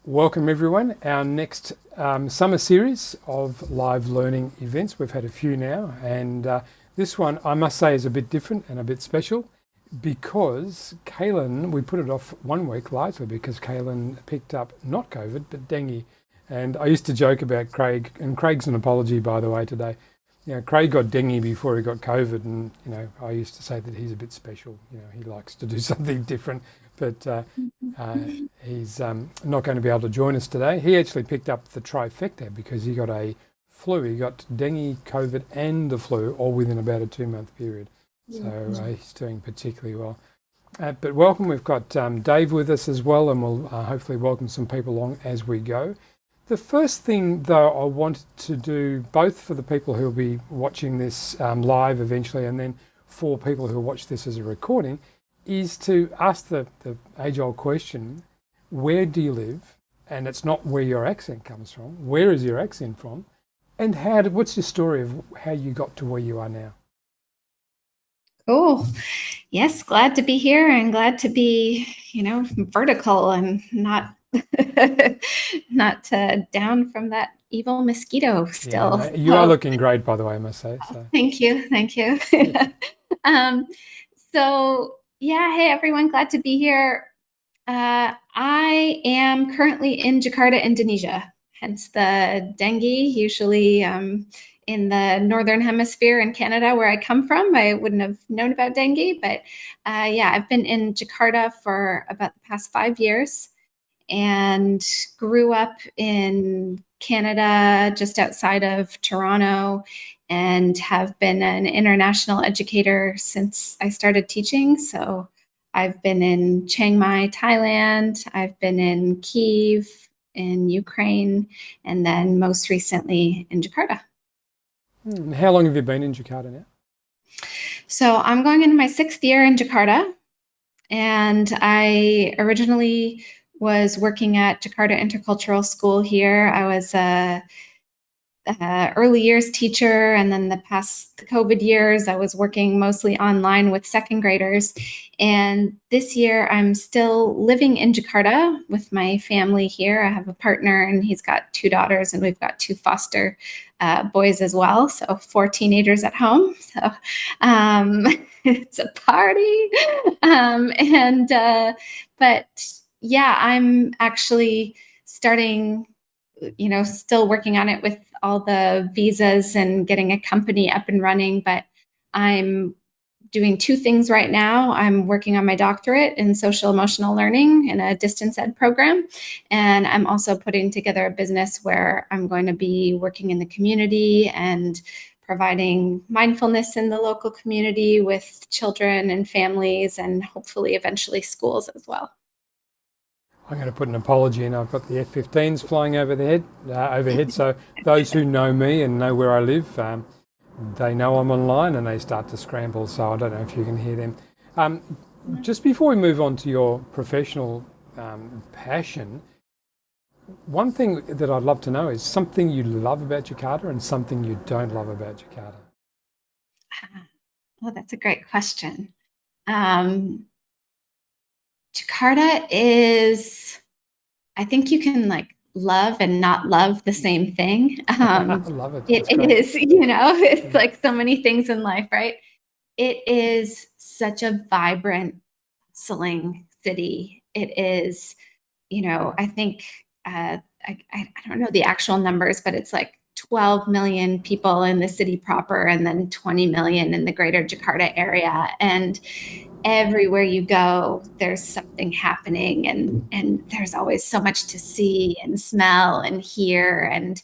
Welcome everyone. Our next summer series of live learning events. We've had a few now, and this one I must say is a bit different and a bit special because Kailyn, we put it off 1 week largely because Kailyn picked up not COVID but dengue. And I used to joke about Craig, and Craig's an apology by the way today. Craig got dengue before he got COVID, and I used to say that he's a bit special. He likes to do something different, but he's not going to be able to join us today. He actually picked up the trifecta because he got a flu. He got dengue, COVID, and the flu all within about a 2-month period. So he's doing particularly well. But welcome. We've got Dave with us as well, and we'll hopefully welcome some people along as we go. The first thing, though, I wanted to do, both for the people who'll be watching this live eventually, and then for people who'll watch this as a recording, is to ask the age-old question, where do you live? And it's not where your accent comes from. Where is your accent from? And what's your story of how you got to where you are now? Cool. Yes, glad to be here and glad to be, vertical and not down from that evil mosquito still. Yeah, you are looking great, by the way, I must say. So. Thank you. Hey everyone, glad to be here. I am currently in Jakarta, Indonesia, hence the dengue. Usually in the Northern Hemisphere in Canada, where I come from, I wouldn't have known about dengue, but I've been in Jakarta for about the past 5 years and grew up in Canada, just outside of Toronto, and have been an international educator since I started teaching. So I've been in Chiang Mai, Thailand. I've been in Kyiv, in Ukraine, and then most recently in Jakarta. How long have you been in Jakarta now? So I'm going into my 6th year in Jakarta, and I originally was working at Jakarta Intercultural School here. I was a early years teacher, and then the COVID years, I was working mostly online with 2nd graders. And this year, I'm still living in Jakarta with my family here. I have a partner, and he's got 2 daughters, and we've got 2 foster boys as well. So 4 teenagers at home. So it's a party. I'm actually starting, still working on it with all the visas and getting a company up and running. But I'm doing 2 things right now. I'm working on my doctorate in social emotional learning in a distance ed program. And I'm also putting together a business where I'm going to be working in the community and providing mindfulness in the local community with children and families, and hopefully eventually schools as well. I'm going to put an apology in. I've got the F-15s flying overhead. So those who know me and know where I live, they know I'm online and they start to scramble. So I don't know if you can hear them. Just before we move on to your professional passion, one thing that I'd love to know is something you love about Jakarta and something you don't love about Jakarta. Well, that's a great question. Jakarta is, I think you can love and not love the same thing. I love it. It is, it's like so many things in life, right? It is such a vibrant, bustling city. It is, I think, I don't know the actual numbers, but it's like 12 million people in the city proper, and then 20 million in the greater Jakarta area. And everywhere you go, there's something happening, and there's always so much to see and smell and hear, and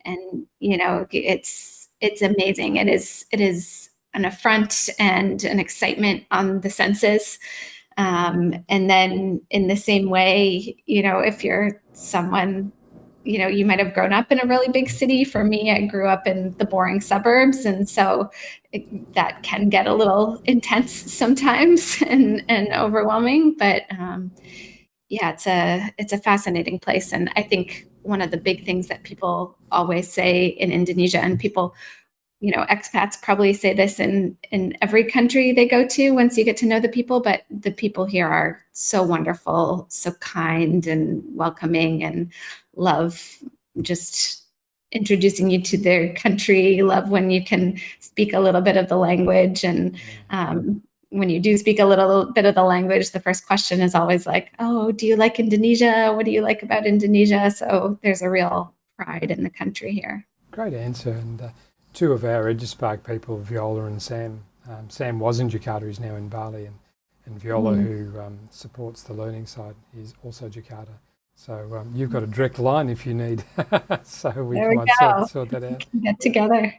it's amazing. It is an affront and an excitement on the senses. And then in the same way, if you're someone, you might have grown up in a really big city. For me, I grew up in the boring suburbs. And so that can get a little intense sometimes and overwhelming. But it's a fascinating place. And I think one of the big things that people always say in Indonesia, and people expats probably say this in every country they go to once you get to know the people, but the people here are so wonderful, so kind and welcoming, and love just introducing you to their country, love when you can speak a little bit of the language. And when you do speak a little bit of the language, the first question is always like, oh, do you like Indonesia? What do you like about Indonesia? So there's a real pride in the country here. Great answer. And two of our EduSpark people, Viola and Sam. Sam was in Jakarta, he's now in Bali, and Viola, who supports the learning side, is also Jakarta. So you've got a direct line if you need, so we might sort that out. Get together.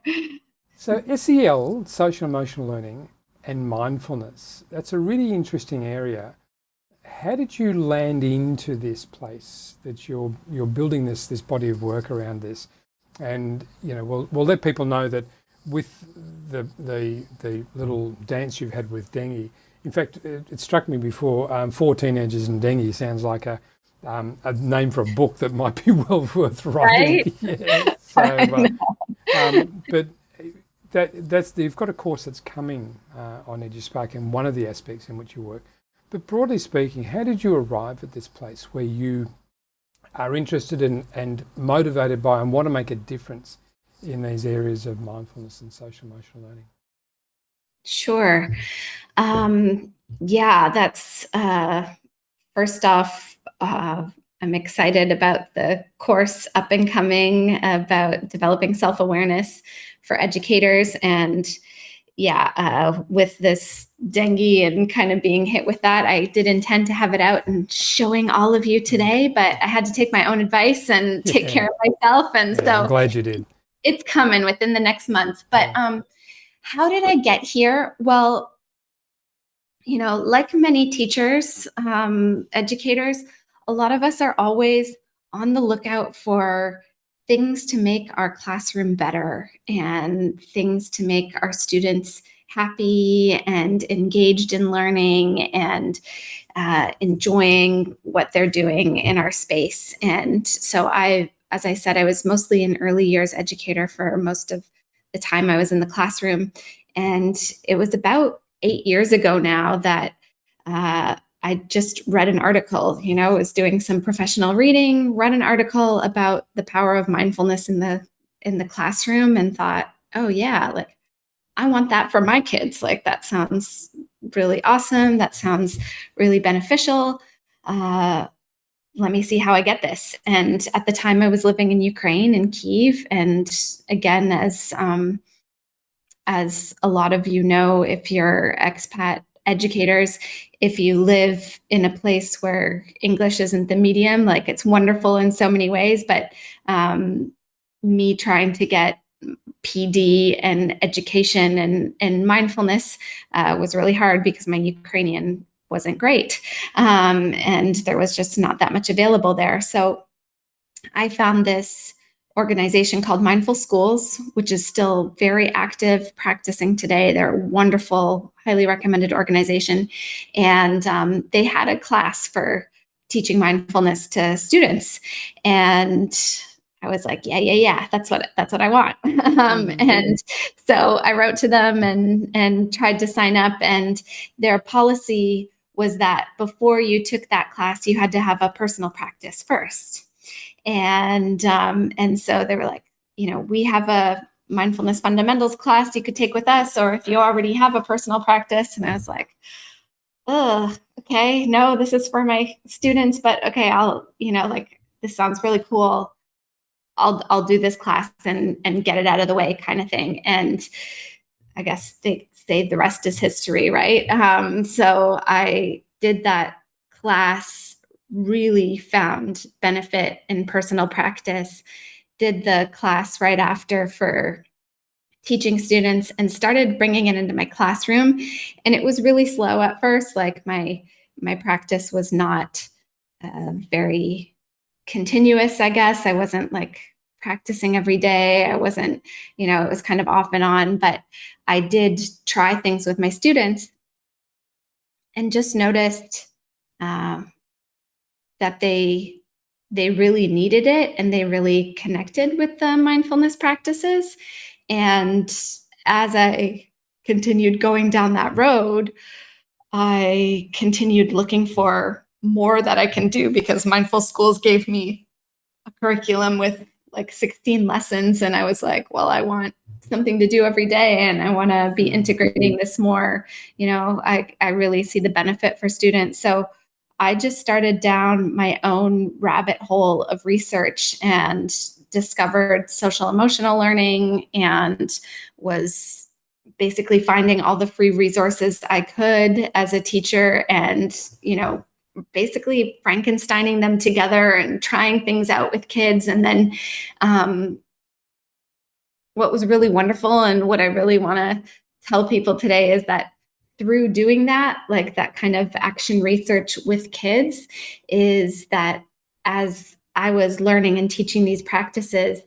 So SEL, social emotional learning, and mindfulness, that's a really interesting area. How did you land into this place that you're building this body of work around this? And we'll let people know that with the little dance you've had with dengue. In fact, it struck me before. 4 teenagers and dengue sounds like a name for a book that might be well worth writing. Right? Yeah. So, but that's you've got a course that's coming on EduSpark, and one of the aspects in which you work. But broadly speaking, how did you arrive at this place where you are interested in and motivated by and want to make a difference in these areas of mindfulness and social emotional learning? Sure. That's first off, I'm excited about the course up and coming about developing self-awareness for educators. And with this dengue and kind of being hit with that, I did intend to have it out and showing all of you today, but I had to take my own advice and take care of myself. And so I'm glad you did. It's coming within the next month. But how did I get here? Well, like many teachers, educators, a lot of us are always on the lookout for things to make our classroom better and things to make our students happy and engaged in learning and enjoying what they're doing in our space. And so as I said, I was mostly an early years educator for most of the time I was in the classroom. And it was about 8 years ago now that I just read an article, was doing some professional reading, read an article about the power of mindfulness in the classroom, and thought, oh yeah, like I want that for my kids. Like that sounds really awesome. That sounds really beneficial. Let me see how I get this. And at the time I was living in Ukraine, in Kyiv. And again, as a lot of you know, if you're expat educators, if you live in a place where English isn't the medium, like it's wonderful in so many ways, but me trying to get PD and education and mindfulness was really hard because my Ukrainian wasn't great. And there was just not that much available there. So I found this organization called Mindful Schools, which is still very active, practicing today. They're a wonderful, highly recommended organization. And they had a class for teaching mindfulness to students. And I was like, yeah, that's what I want. And so I wrote to them and tried to sign up. And their policy was that before you took that class, you had to have a personal practice first. And so they were like, we have a mindfulness fundamentals class you could take with us, or if you already have a personal practice. And I was like, oh, okay, no, this is for my students, but okay, I'll, this sounds really cool. I'll do this class and get it out of the way kind of thing. And I guess they say the rest is history, right? So I did that class, really found benefit in personal practice, did the class right after for teaching students, and started bringing it into my classroom. And it was really slow at first. Like my practice was not very continuous, I guess. I wasn't like practicing every day. I wasn't, it was kind of off and on, but I did try things with my students and just noticed that they really needed it and they really connected with the mindfulness practices. And as I continued going down that road, I continued looking for more that I can do, because Mindful Schools gave me a curriculum with like 16 lessons. And I was like, well, I want something to do every day, and I want to be integrating this more. I really see the benefit for students. So I just started down my own rabbit hole of research and discovered social emotional learning, and was basically finding all the free resources I could as a teacher, and, basically Frankensteining them together and trying things out with kids. And then what was really wonderful, and what I really want to tell people today, is that through doing that, like that kind of action research with kids, is that as I was learning and teaching these practices,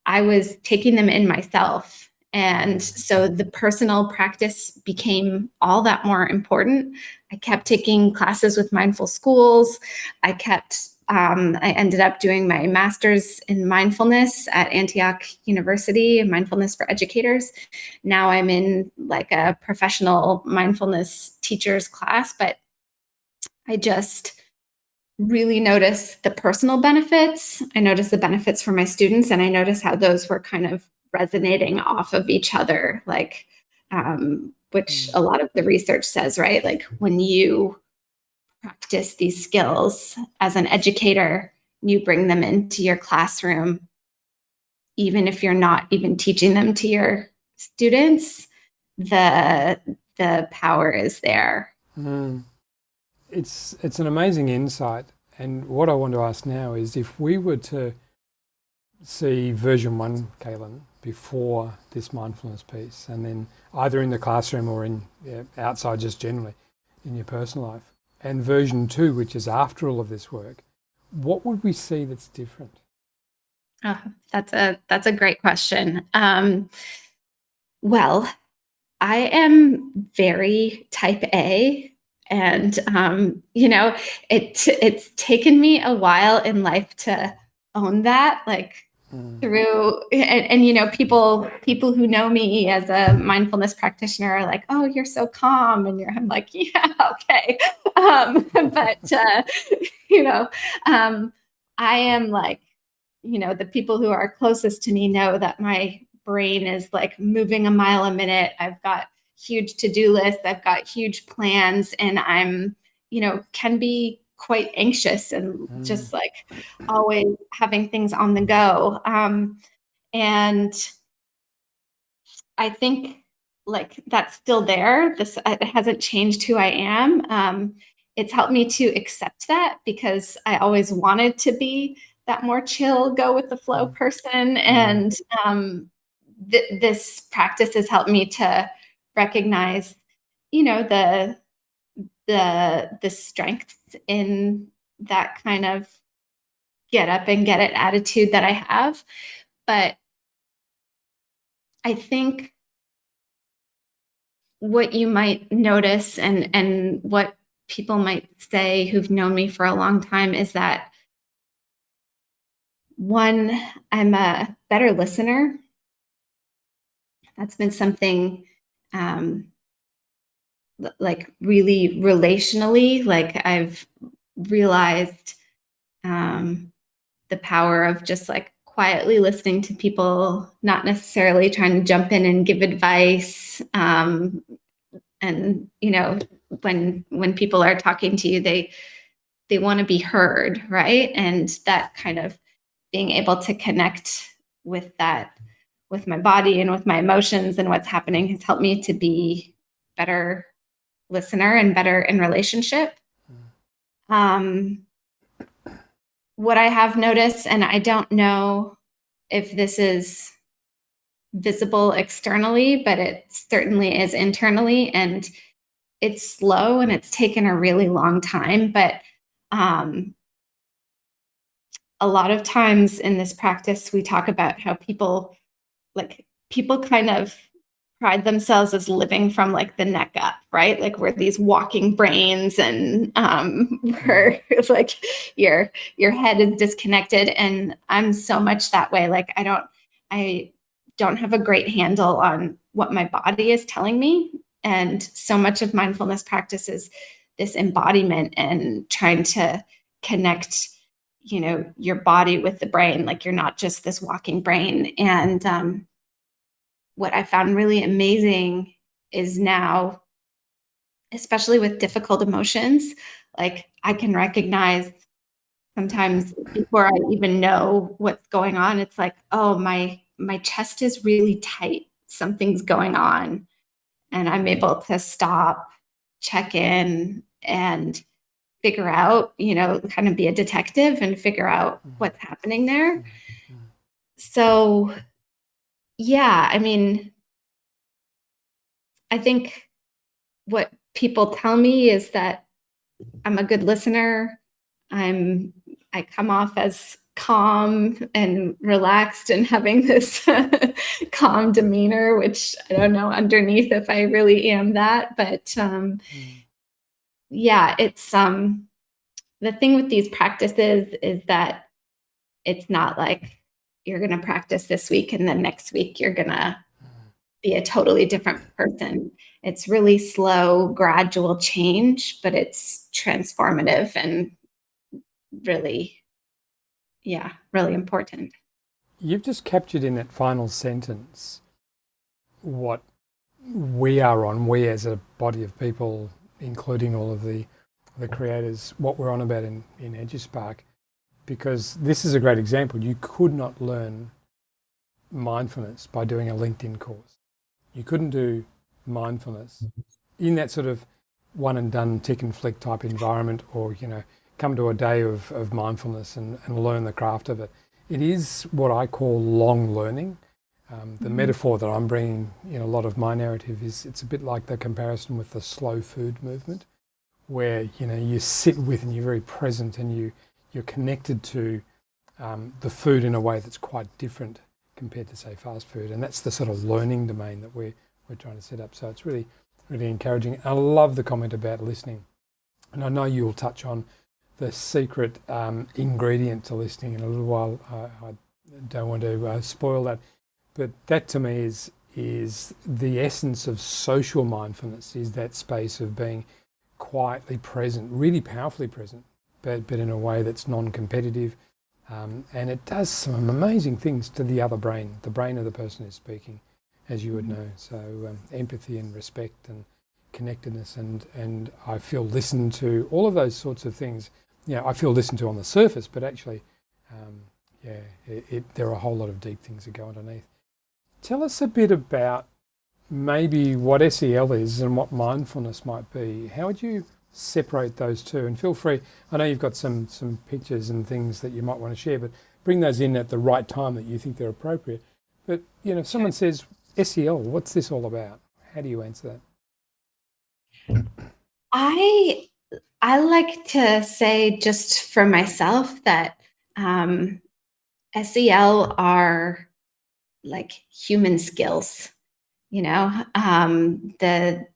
I was taking them in myself. And so the personal practice became all that more important. I kept taking classes with Mindful Schools. I ended up doing my master's in mindfulness at Antioch University, mindfulness for educators. Now I'm in like a professional mindfulness teacher's class, but I just really notice the personal benefits. I notice the benefits for my students, and I notice how those were kind of resonating off of each other, like, which a lot of the research says, right? Like when you practice these skills as an educator, you bring them into your classroom, even if you're not even teaching them to your students, the power is there. It's an amazing insight. And what I want to ask now is, if we were to see version 1, Kailyn, before this mindfulness piece, and then either in the classroom or in outside, just generally in your personal life, and version 2, which is after all of this work, what would we see that's different? Oh, that's a great question. Well, I am very type A, and it's taken me a while in life to own that, like through and people who know me as a mindfulness practitioner are like, oh, you're so calm, and I'm like, yeah, okay. But I am like, the people who are closest to me know that my brain is like moving a mile a minute. I've got huge to-do lists, I've got huge plans, and I'm can be quite anxious and just like always having things on the go. And I think like that's still there. It hasn't changed who I am. It's helped me to accept that, because I always wanted to be that more chill, go with the flow person. And this practice has helped me to recognize, the strength in that kind of get up and get it attitude that I have. But I think what you might notice, and what people might say who've known me for a long time, is that, one, I'm a better listener. That's been something like really relationally, like I've realized the power of just like quietly listening to people, not necessarily trying to jump in and give advice. And when people are talking to you, they want to be heard, right? And that kind of being able to connect with that, with my body and with my emotions and what's happening, has helped me to be better listener and better in relationship. What I have noticed, and I don't know if this is visible externally, but it certainly is internally, and it's slow and it's taken a really long time. But a lot of times in this practice, we talk about how people kind of pride themselves as living from like the neck up, right? Like we're these walking brains, and we're like your head is disconnected. And I'm so much that way. Like I don't have a great handle on what my body is telling me. And so much of mindfulness practice is this embodiment and trying to connect, your body with the brain. Like you're not just this walking brain. And what I found really amazing is now, especially with difficult emotions, like I can recognize sometimes before I even know what's going on, it's like, oh, my chest is really tight. Something's going on. And I'm able to stop, check in, and figure out, kind of be a detective and figure out what's happening there. So, yeah, I mean, I think what people tell me is that I'm a good listener. I come off as calm and relaxed and having this calm demeanor, which I don't know underneath if I really am that. But yeah, it's the thing with these practices is that it's not like you're going to practice this week and then next week you're going to be a totally different person. It's really slow, gradual change, but it's transformative and really, yeah, really important. You've just captured in that final sentence what we as a body of people, including all of the creators, what we're on about in EduSpark, because this is a great example. You could not learn mindfulness by doing a LinkedIn course. You couldn't do mindfulness in that sort of one and done tick and flick type environment, or come to a day of mindfulness and learn the craft of it. It is what I call long learning. The metaphor that I'm bringing in a lot of my narrative is it's a bit like the comparison with the slow food movement, where you sit with and you're very present and you're connected to the food in a way that's quite different compared to, say, fast food. And that's the sort of learning domain that we're trying to set up. So it's really, really encouraging. I love the comment about listening. And I know you'll touch on the secret ingredient to listening in a little while. I don't want to spoil that. But that to me is the essence of social mindfulness, is that space of being quietly present, really powerfully present, but in a way that's non-competitive. And it does some amazing things to the other brain, the brain of the person who's speaking, as you would know. So empathy and respect and connectedness, and I feel listened to, all of those sorts of things. I feel listened to on the surface, but actually, there are a whole lot of deep things that go underneath. Tell us a bit about maybe what SEL is and what mindfulness might be. How would you separate those two? And feel free, I know you've got some pictures and things that you might want to share, but bring those in at the right time that you think they're appropriate. But, if someone says, SEL, what's this all about? How do you answer that? I like to say, just for myself, that SEL are like human skills. The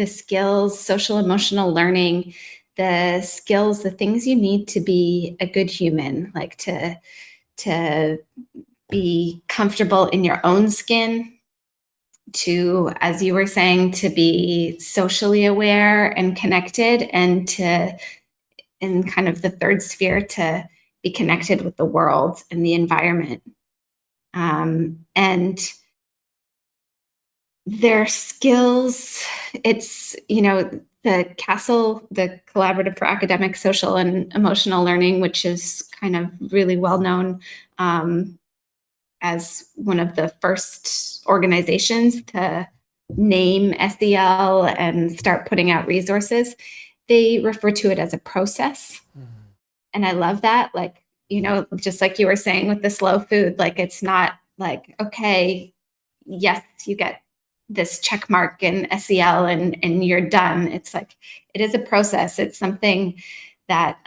skills, social emotional learning, the skills, the things you need to be a good human, like to be comfortable in your own skin, to, as you were saying, to be socially aware and connected, and to, in kind of the third sphere, to be connected with the world and the environment. And their skills, it's, the CASEL, the Collaborative for Academic, Social, and Emotional Learning, which is kind of really well known as one of the first organizations to name SEL and start putting out resources. They refer to it as a process. And I love that. Like, just like you were saying with the slow food, like, it's not like, okay, yes, you get this check mark in SEL and you're done. It's like, it is a process. It's something that,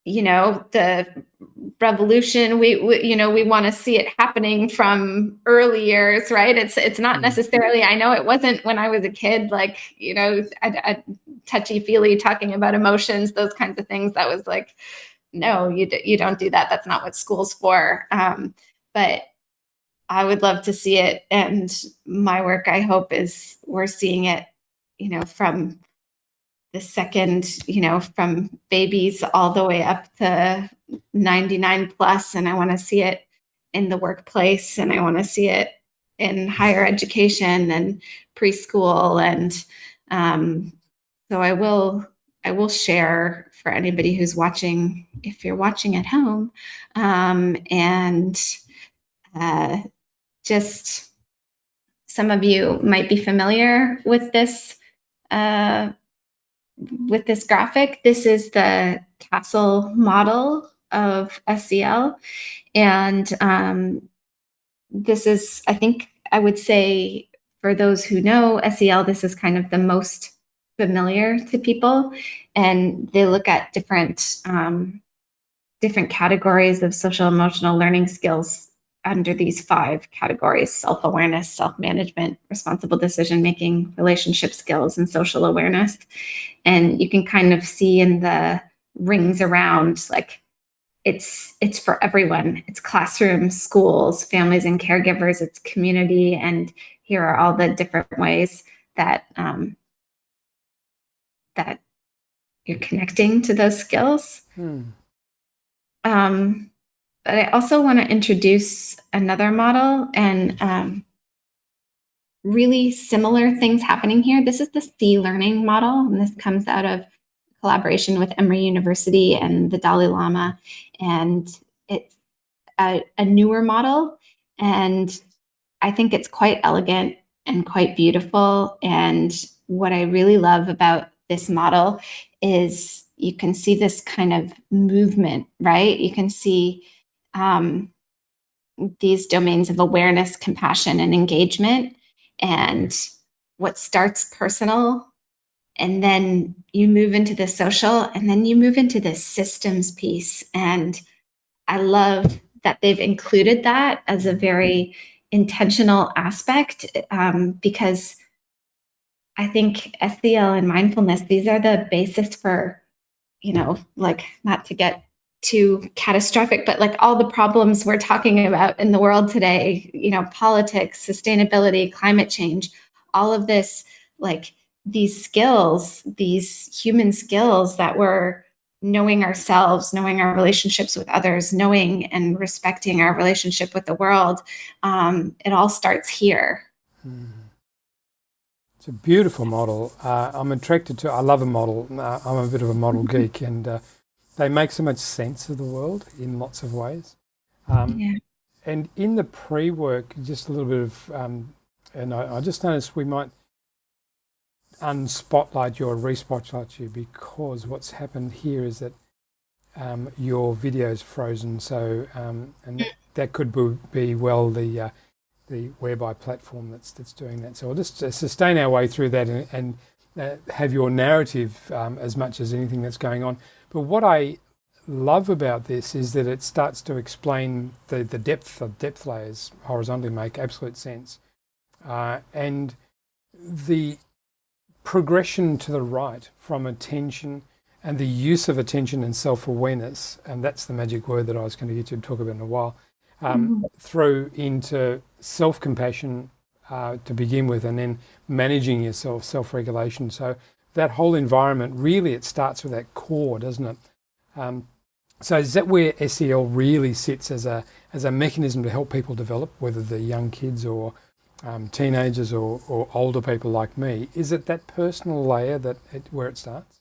the revolution, we want to see it happening from early years, right? It's not necessarily, I know it wasn't when I was a kid, like, I touchy feely talking about emotions, those kinds of things. That was like, no, you don't do that. That's not what school's for. But I would love to see it. And my work, I hope, is we're seeing it, from the second, from babies all the way up to 99 plus. And I want to see it in the workplace, and I want to see it in higher education and preschool. And so I will share for anybody who's watching, if you're watching at home, and just some of you might be familiar with this graphic. This is the castle model of SEL. And this is, I think I would say, for those who know SEL, this is kind of the most familiar to people. And they look at different categories of social emotional learning skills under these 5 categories: self-awareness, self-management, responsible decision-making, relationship skills, and social awareness. And you can kind of see in the rings around, like, it's for everyone. It's classrooms, schools, families and caregivers, it's community. And here are all the different ways that that you're connecting to those skills. But I also want to introduce another model, and really similar things happening here. This is the C learning model, and this comes out of collaboration with Emory University and the Dalai Lama. And it's a newer model, and I think it's quite elegant and quite beautiful. And what I really love about this model is you can see this kind of movement, right? You can see these domains of awareness, compassion, and engagement. And what starts personal, and then you move into the social, and then you move into the systems piece. And I love that they've included that as a very intentional aspect, because I think SEL and mindfulness, these are the basis for, like, not to get too catastrophic, but like all the problems we're talking about in the world today, politics, sustainability, climate change, all of this, like these skills, these human skills that we're knowing ourselves, knowing our relationships with others, knowing and respecting our relationship with the world. It all starts here. It's a beautiful model. I'm attracted to. I love a model. I'm a bit of a model geek, and they make so much sense of the world in lots of ways. And in the pre-work, just a little bit of, and I just noticed we might unspotlight you or respotlight you, because what's happened here is that your video's frozen. So, and that could be well the whereby platform that's doing that. So we'll just sustain our way through that and have your narrative as much as anything that's going on. But what I love about this is that it starts to explain the depth layers horizontally make absolute sense, and the progression to the right from attention and the use of attention and self-awareness, and that's the magic word that I was going to get you to talk about in a while, through into self-compassion to begin with, and then managing yourself, self-regulation. So that whole environment, really, it starts with that core, doesn't it? So is that where SEL really sits as a mechanism to help people develop, whether they're young kids or teenagers or older people like me? Is it that personal layer where it starts?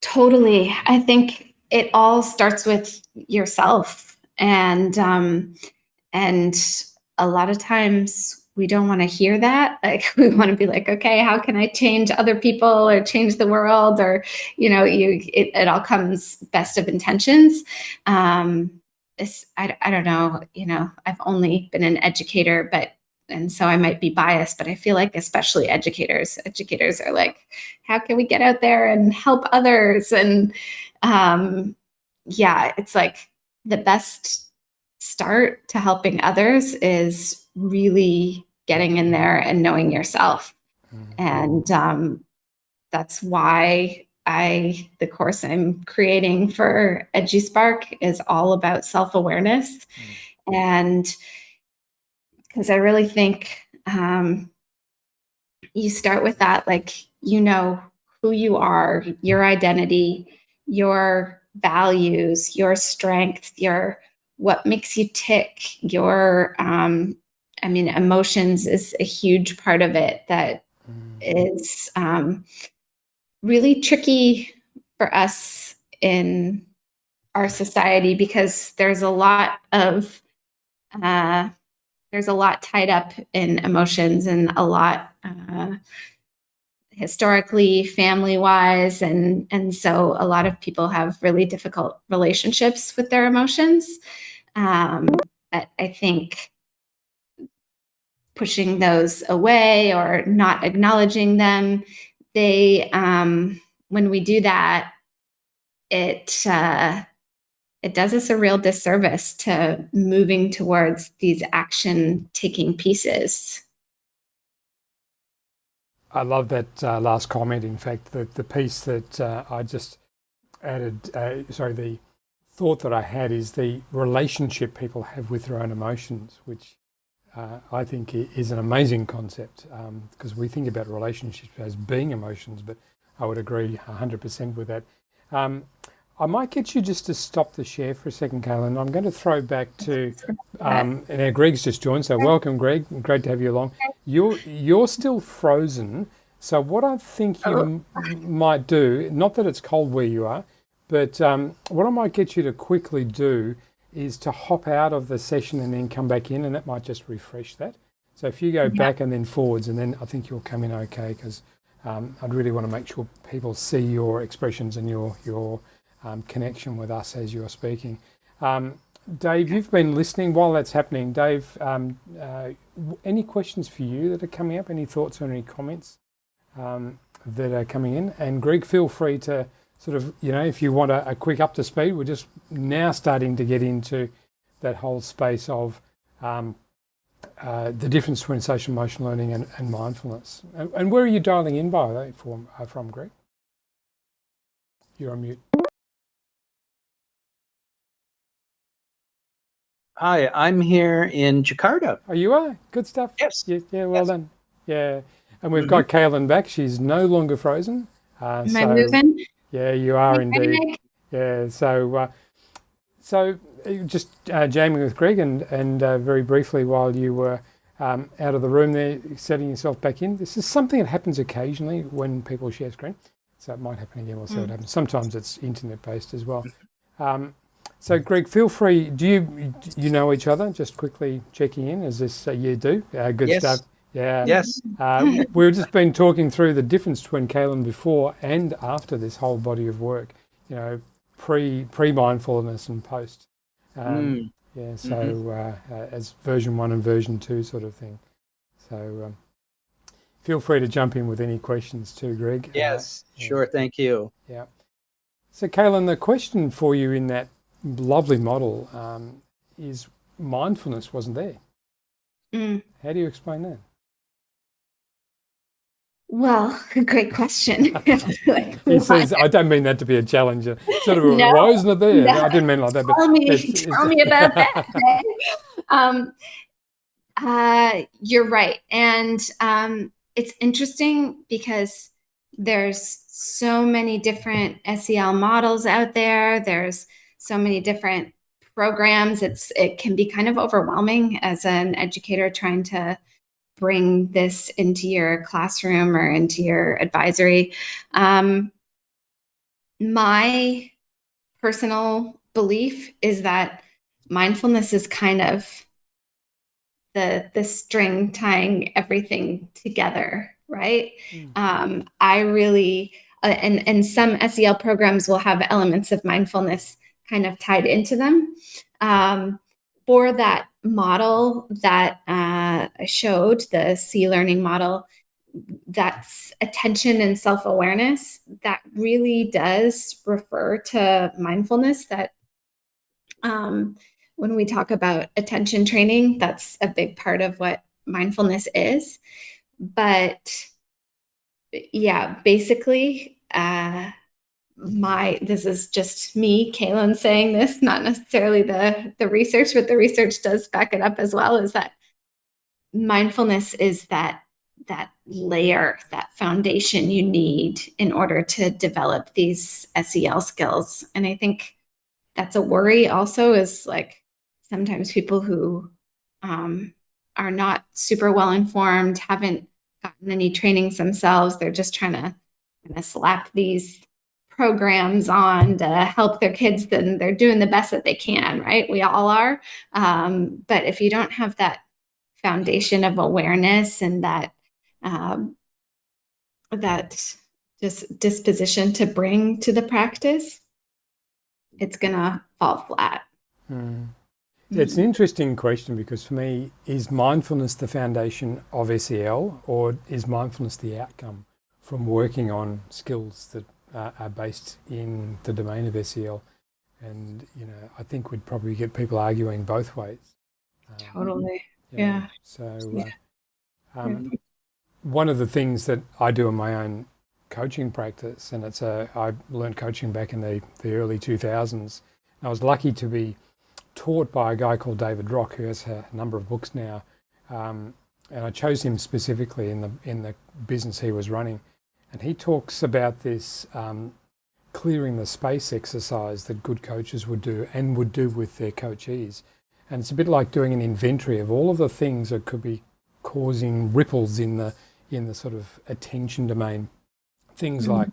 Totally. I think it all starts with yourself, and a lot of times we don't want to hear that. Like, we want to be like, okay, how can I change other people or change the world? Or, it all comes best of intentions. I don't know, I've only been an educator, and so I might be biased, but I feel like especially educators are like, how can we get out there and help others? And it's like the best start to helping others is really getting in there and knowing yourself. And that's why the course I'm creating for EduSpark is all about self-awareness. And because I really think you start with that, like, who you are, your identity, your values, your strength, what makes you tick, emotions is a huge part of it that is really tricky for us in our society, because there's a lot tied up in emotions, and a lot historically, family wise, and so a lot of people have really difficult relationships with their emotions. But I think pushing those away or not acknowledging them, when we do that, it does us a real disservice to moving towards these action taking pieces. I love that last comment. In fact, the piece that I just added, the thought that I had is the relationship people have with their own emotions, which I think is an amazing concept, because we think about relationships as being emotions, but I would agree 100% with that. I might get you just to stop the share for a second, Kailyn. I'm going to throw back to, and now Greg's just joined, so welcome, Greg. Great to have you along. You're still frozen, so what I think you might do, not that it's cold where you are, but what I might get you to quickly do is to hop out of the session and then come back in, and that might just refresh that. So if you go back and then forwards, and then I think you'll come in okay, because I'd really want to make sure people see your expressions and your connection with us as you're speaking. Dave, you've been listening while that's happening. Dave, any questions for you that are coming up? Any thoughts or any comments that are coming in? And Greg, feel free to sort of, if you want a quick up to speed, we're just now starting to get into that whole space of the difference between social emotional learning and mindfulness. And where are you dialing in by from, Greg? You're on mute. Hi, I'm here in Jakarta. Oh, you are? Good stuff. Yes. Yeah, well done. Yeah. And we've got Kailyn back. She's no longer frozen. Am I moving? Yeah, you are indeed. Yeah, so just jamming with Greg and very briefly while you were out of the room there, setting yourself back in. This is something that happens occasionally when people share screen. So it might happen again. We'll see what happens. Sometimes it's internet-based as well. So Greg, feel free. Do you know each other? Just quickly checking in. Is this you do? Good stuff. Yeah. Yes. We've just been talking through the difference between Kailyn before and after this whole body of work. Pre-mindfulness and post. Yeah. So as version 1 and version 2 sort of thing. So feel free to jump in with any questions too, Greg. Yes. Sure. Thank you. Yeah. So Kailyn, the question for you in that lovely model is mindfulness wasn't there. How do you explain that? Well, great question. He says, I don't mean that to be a challenge. Sort of wasn't there. No. I didn't mean like that. But tell me about that. You're right. And it's interesting because there's so many different SEL models out there. There's so many different programs. It can be kind of overwhelming as an educator trying to bring this into your classroom or into your advisory. My personal belief is that mindfulness is kind of the string tying everything together, right? I really, and some SEL programs will have elements of mindfulness kind of tied into them. For that model that I showed, the C learning model, that's attention and self-awareness, that really does refer to mindfulness. That when we talk about attention training, that's a big part of what mindfulness is. But yeah, basically, this is just me, Kailyn, saying this, not necessarily the research, but the research does back it up as well, is that mindfulness is that layer, that foundation you need in order to develop these SEL skills. And I think that's a worry also, is like sometimes people who are not super well informed, haven't gotten any trainings themselves, they're just trying to kind of slap these programs on to help their kids, then they're doing the best that they can, right? We all are. But if you don't have that foundation of awareness and that just disposition to bring to the practice, it's gonna fall flat. It's an interesting question, because for me, is mindfulness the foundation of SEL, or is mindfulness the outcome from working on skills that are based in the domain of SEL? And, I think we'd probably get people arguing both ways. Totally. Yeah. So one of the things that I do in my own coaching practice, and I learned coaching back in the early 2000s. I was lucky to be taught by a guy called David Rock, who has a number of books now, and I chose him specifically in the business he was running. And he talks about this clearing the space exercise that good coaches would do with their coachees. And it's a bit like doing an inventory of all of the things that could be causing ripples in the sort of attention domain. Things like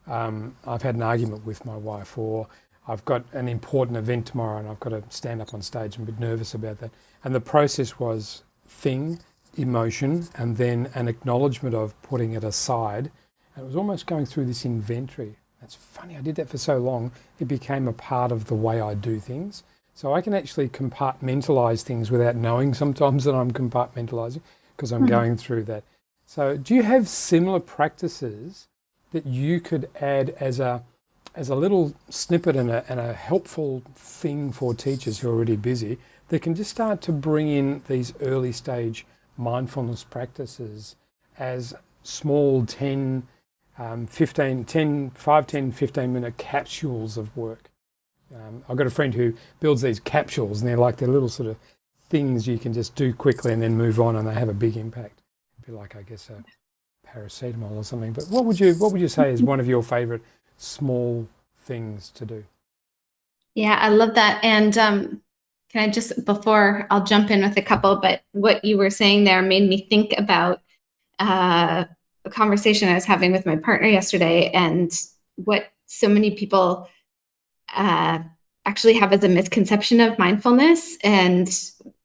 I've had an argument with my wife, or I've got an important event tomorrow and I've got to stand up on stage. I'm a bit nervous about that. And the process was thing, emotion, and then an acknowledgement of putting it aside. And it was almost going through this inventory. That's funny, I did that for so long, it became a part of the way I do things. So I can actually compartmentalize things without knowing sometimes that I'm compartmentalizing, because I'm going through that. So do you have similar practices that you could add as a little snippet and a helpful thing for teachers who are already busy, that can just start to bring in these early stage mindfulness practices as small 5, 10, 15 minute capsules of work? I've got a friend who builds these capsules, and they're little sort of things you can just do quickly and then move on, and they have a big impact. It'd be like, I guess, a paracetamol or something. But what would you say is one of your favorite small things to do? Yeah, I love that. And can I just, before I'll jump in with a couple, but what you were saying there made me think about a conversation I was having with my partner yesterday, and what so many people actually have as a misconception of mindfulness. And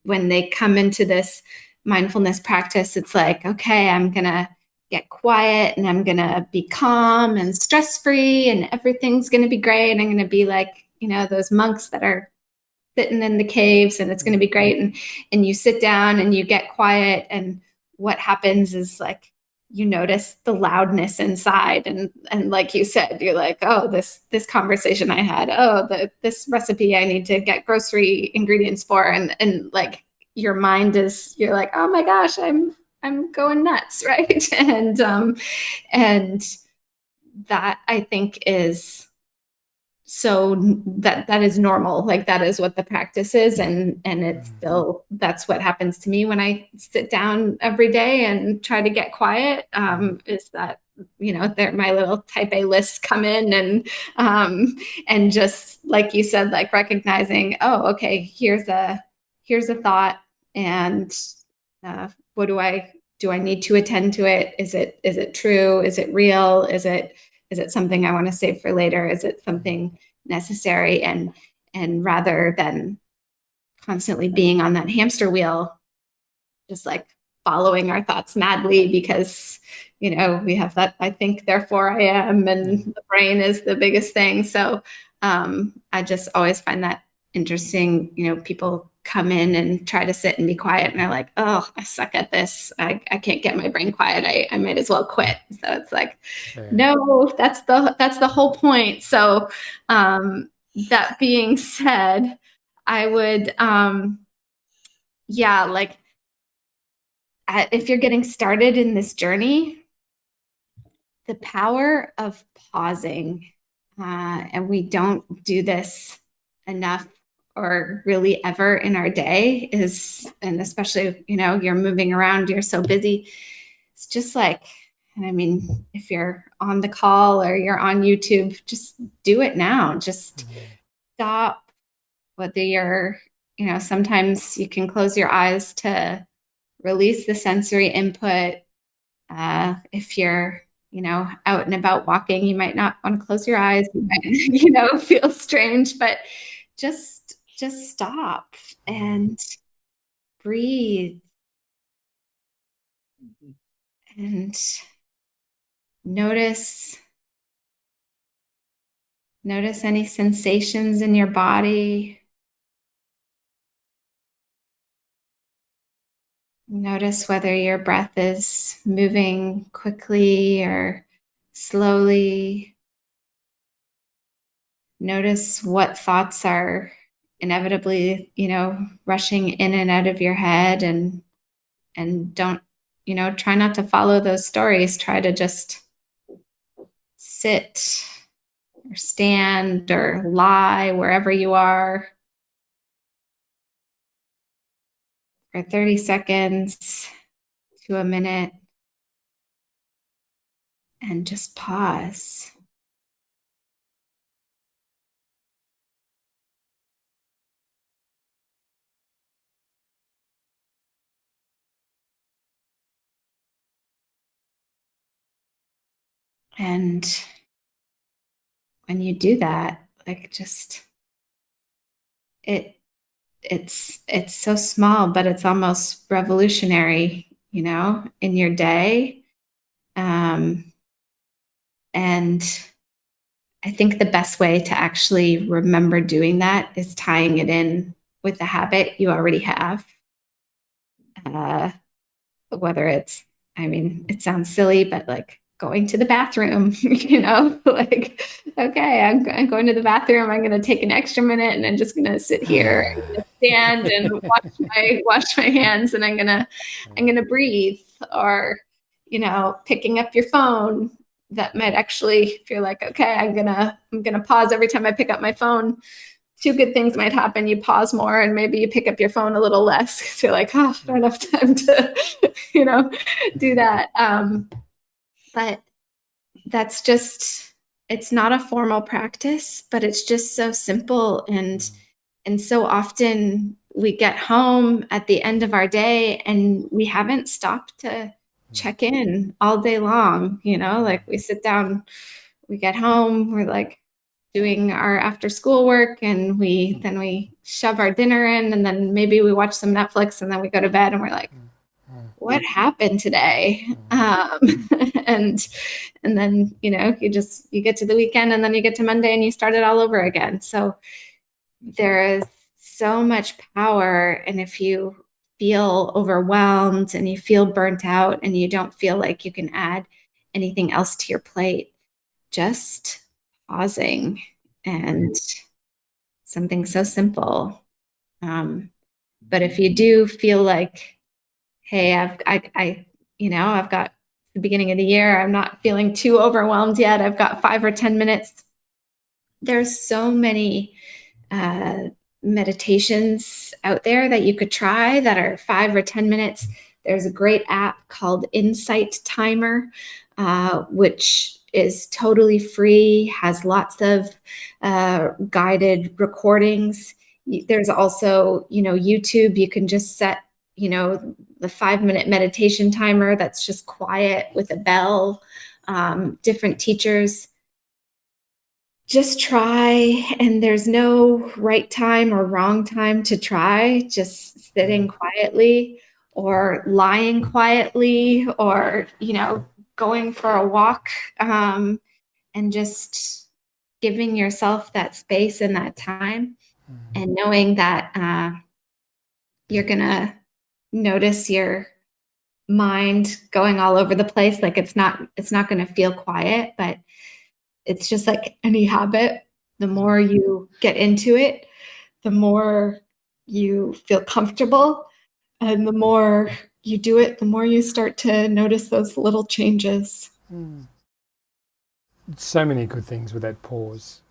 when they come into this mindfulness practice, it's like, okay, I'm going to get quiet and I'm going to be calm and stress-free and everything's going to be great. And I'm going to be like, those monks that are sitting in the caves, and it's going to be great. And you sit down and you get quiet, and what happens is, like, you notice the loudness inside, and like you said, you're like, oh, this conversation I had, this recipe I need to get grocery ingredients for, and like your mind is, you're like, oh my gosh, I'm going nuts, right? And that, I think, is so that is normal. Like, that is what the practice is. And it's still, that's what happens to me when I sit down every day and try to get quiet, is that, my little type A lists come in, and just like you said, like recognizing, oh, okay, here's a thought, and what do I need to attend to it? Is it true? Is it real? Is it something I want to save for later? Is it something necessary? And rather than constantly being on that hamster wheel, just like following our thoughts madly because, we have that, I think, therefore I am, and the brain is the biggest thing. So I just always find that interesting. People come in and try to sit and be quiet, and they're like, oh, I suck at this. I can't get my brain quiet. I might as well quit. So it's like, no, that's the whole point. So that being said, I would, if you're getting started in this journey, the power of pausing And we don't do this enough or really ever in our day and especially, you're moving around, you're so busy. It's just like, I mean, if you're on the call or you're on YouTube, just do it now. Just stop. Whether you're, sometimes you can close your eyes to release the sensory input. If you're, out and about walking, you might not want to close your eyes. You might, feel strange, but just stop and breathe and notice any sensations in your body. Notice whether your breath is moving quickly or slowly. Notice what thoughts are inevitably, rushing in and out of your head, and don't, try not to follow those stories. Try to just sit or stand or lie wherever you are for 30 seconds to a minute, and just pause. And when you do that, like, just it's so small, but it's almost revolutionary, in your day. And I think the best way to actually remember doing that is tying it in with the habit you already have. Whether it's, it sounds silly, but like going to the bathroom, like, okay, I'm going to the bathroom. I'm going to take an extra minute and I'm just going to sit here and stand and wash my hands, and I'm going to breathe. Or, picking up your phone, that might actually, if you're like, okay, I'm going to pause every time I pick up my phone. Two good things might happen. You pause more, and maybe you pick up your phone a little less because you're like, oh, I don't have time to, do that. But that's just, it's not a formal practice, but it's just so simple. And so often we get home at the end of our day and we haven't stopped to check in all day long, like we sit down, we get home, we're like doing our after school work, and then we shove our dinner in, and then maybe we watch some Netflix, and then we go to bed and we're like, what happened today? And then, you get to the weekend, and then you get to Monday and you start it all over again. So there is so much power. And if you feel overwhelmed and you feel burnt out and you don't feel like you can add anything else to your plate, just pausing, and something so simple. But if you do feel like, hey, I've got the beginning of the year, I'm not feeling too overwhelmed yet, I've got 5 or 10 minutes. There's so many meditations out there that you could try that are 5 or 10 minutes. There's a great app called Insight Timer, which is totally free, has lots of guided recordings. There's also, YouTube, you can just set, the 5-minute meditation timer that's just quiet with a bell. Different teachers. Just try, and there's no right time or wrong time to try. Just sitting quietly or lying quietly, or, going for a walk, and just giving yourself that space and that time, and knowing that you're going to notice your mind going all over the place. Like it's not going to feel quiet, but it's just like any habit. The more you get into it, the more you feel comfortable, and the more you do it, the more you start to notice those little changes. so many good things with that pause.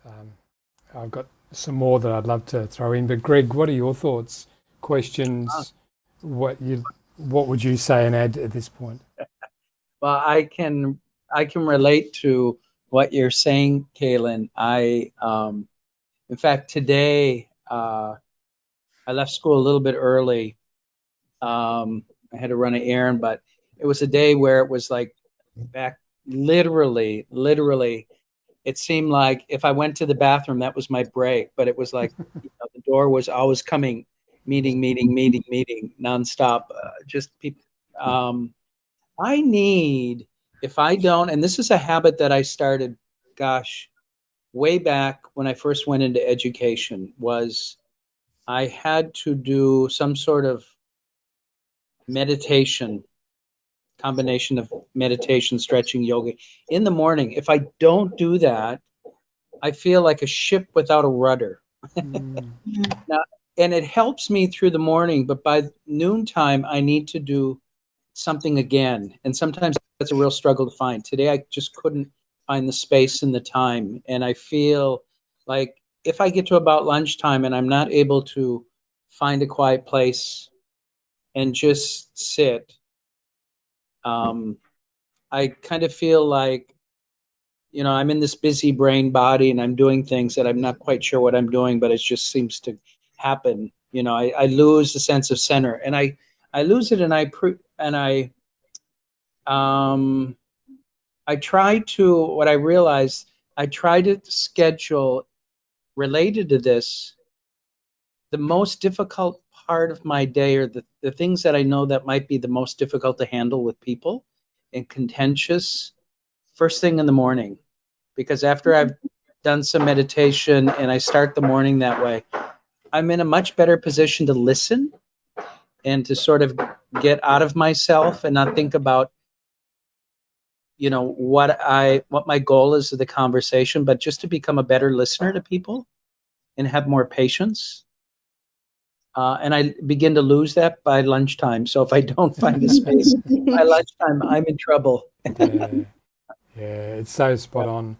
I've got some more that I'd love to throw in, but Greg, what are your thoughts, questions? What would you say and add at this point? Well, I can relate to what you're saying, Kailyn. In fact, today I left school a little bit early. I had to run an errand, but it was a day where it was like back literally, it seemed like if I went to the bathroom, that was my break. But it was like the door was always coming, meeting, nonstop. Just people. I need, if I don't, and this is a habit that I started, gosh, way back when I first went into education, was I had to do some sort of meditation, combination of meditation, stretching, yoga in the morning. If I don't do that, I feel like a ship without a rudder. Mm. Now, and it helps me through the morning, but by noontime, I need to do something again. And sometimes that's a real struggle to find. Today, I just couldn't find the space and the time. And I feel like if I get to about lunchtime and I'm not able to find a quiet place and just sit, I kind of feel like, I'm in this busy brain body and I'm doing things that I'm not quite sure what I'm doing, but it just seems to happen. I lose the sense of center, and I lose it, and I try to, what I realized, I try to schedule related to this, the most difficult part of my day, or the things that I know that might be the most difficult to handle with people and contentious, first thing in the morning. Because after I've done some meditation and I start the morning that way, I'm in a much better position to listen and to sort of get out of myself and not think about, what my goal is of the conversation, but just to become a better listener to people and have more patience. And I begin to lose that by lunchtime. So if I don't find a space by lunchtime, I'm in trouble. Yeah, it's so spot on.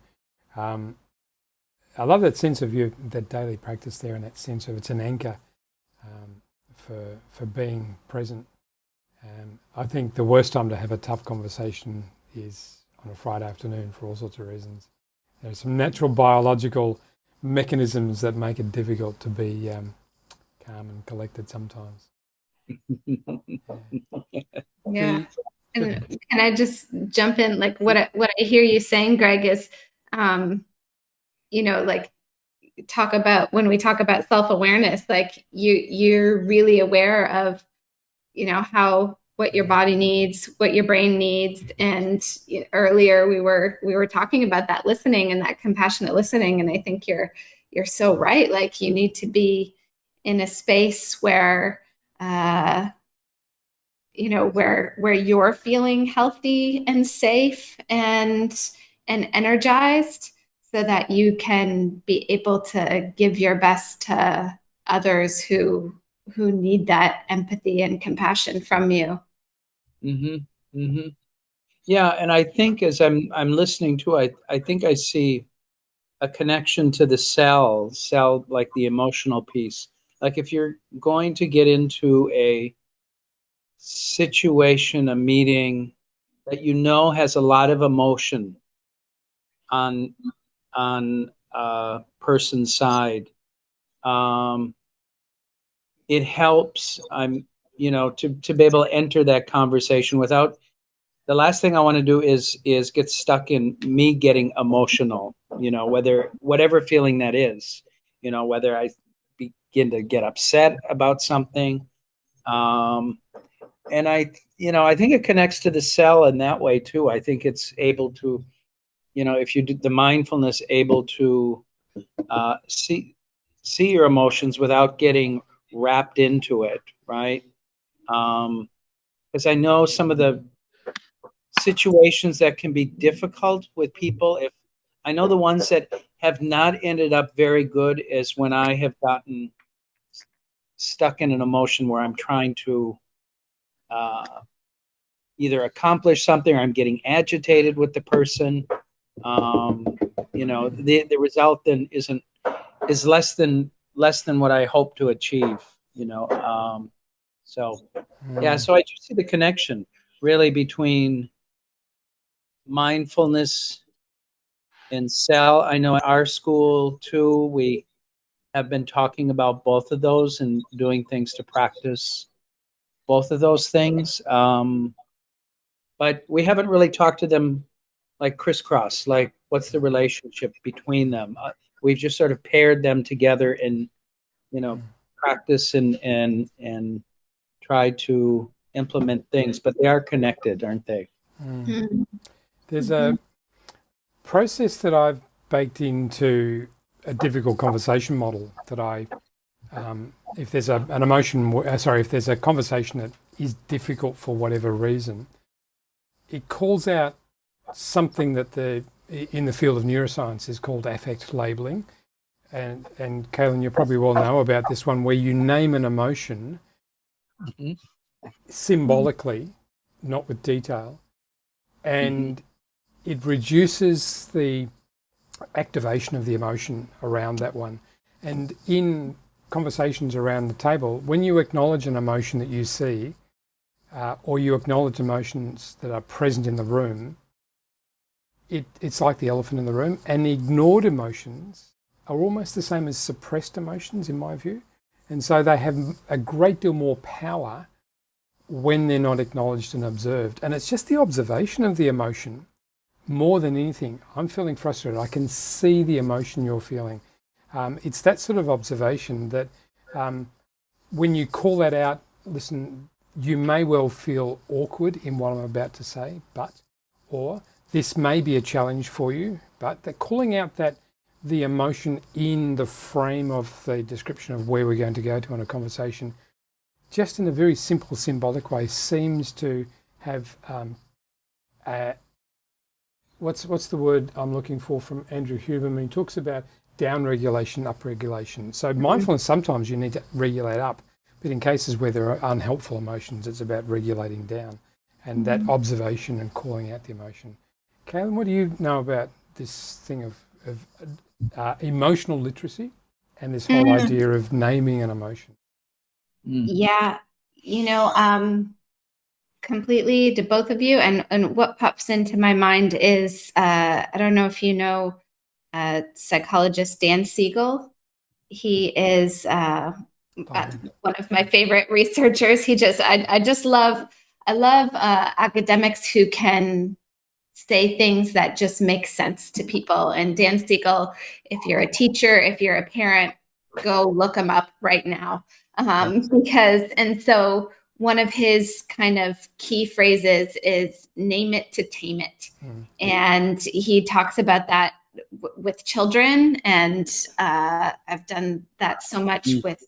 I love that sense of that daily practice there, and that sense of it's an anchor for being present. I think the worst time to have a tough conversation is on a Friday afternoon for all sorts of reasons. There are some natural biological mechanisms that make it difficult to be calm and collected sometimes. Yeah. And can I just jump in? Like what I hear you saying, Greg, is, like when we talk about self-awareness, like you're really aware of, what your body needs, what your brain needs. And earlier we were talking about that listening and that compassionate listening. And I think you're so right. Like you need to be in a space where, where you're feeling healthy and safe and energized, so that you can be able to give your best to others who need that empathy and compassion from you. Mm-hmm. Mm-hmm. Yeah, and I think as I'm listening to, I think I see a connection to the cell, like the emotional piece. Like if you're going to get into a situation, a meeting that has a lot of emotion on person's side, it helps. To be able to enter that conversation without. The last thing I want to do is get stuck in me getting emotional. Whatever feeling that is. Whether I begin to get upset about something. And I think it connects to the cell in that way too. I think it's able to, if you do the mindfulness, able to see your emotions without getting wrapped into it, right? Because I know some of the situations that can be difficult with people. If I know the ones that have not ended up very good is when I have gotten stuck in an emotion where I'm trying to either accomplish something, or I'm getting agitated with the person, um, the result then is less than what I hope to achieve. So yeah, so I just see the connection really between mindfulness and SEL. I know at our school too, we have been talking about both of those and doing things to practice both of those things. But we haven't really talked to them like crisscross, like what's the relationship between them. We've just sort of paired them together and, practice and try to implement things, but they are connected, aren't they? Mm-hmm. There's a process that I've baked into a difficult conversation model that if there's if there's a conversation that is difficult for whatever reason, it calls out something that in the field of neuroscience is called affect labeling. And Kailyn, you probably well know about this one, where you name an emotion symbolically, not with detail, and it reduces the activation of the emotion around that one. And in conversations around the table, when you acknowledge an emotion that you see, or you acknowledge emotions that are present in the room, it's like the elephant in the room, and ignored emotions are almost the same as suppressed emotions, in my view. And so they have a great deal more power when they're not acknowledged and observed. And it's just the observation of the emotion more than anything. I'm feeling frustrated. I can see the emotion you're feeling. It's that sort of observation that when you call that out, listen, you may well feel awkward in what I'm about to say, or this may be a challenge for you, but that calling out that the emotion in the frame of the description of where we're going to go to in a conversation, just in a very simple symbolic way, seems to have what's the word I'm looking for from Andrew Huberman? He talks about down regulation, up regulation. So mindfulness, sometimes you need to regulate up, but in cases where there are unhelpful emotions, it's about regulating down, and that observation and calling out the emotion. Kailyn, what do you know about this thing of emotional literacy and this whole idea of naming an emotion? Yeah, completely to both of you. And what pops into my mind is, I don't know if you know psychologist Dan Siegel. He is one of my favorite researchers. I love academics who can say things that just make sense to people. And Dan Siegel, if you're a teacher, if you're a parent, go look him up right now. So one of his kind of key phrases is name it to tame it. And he talks about that with children. And I've done that so much with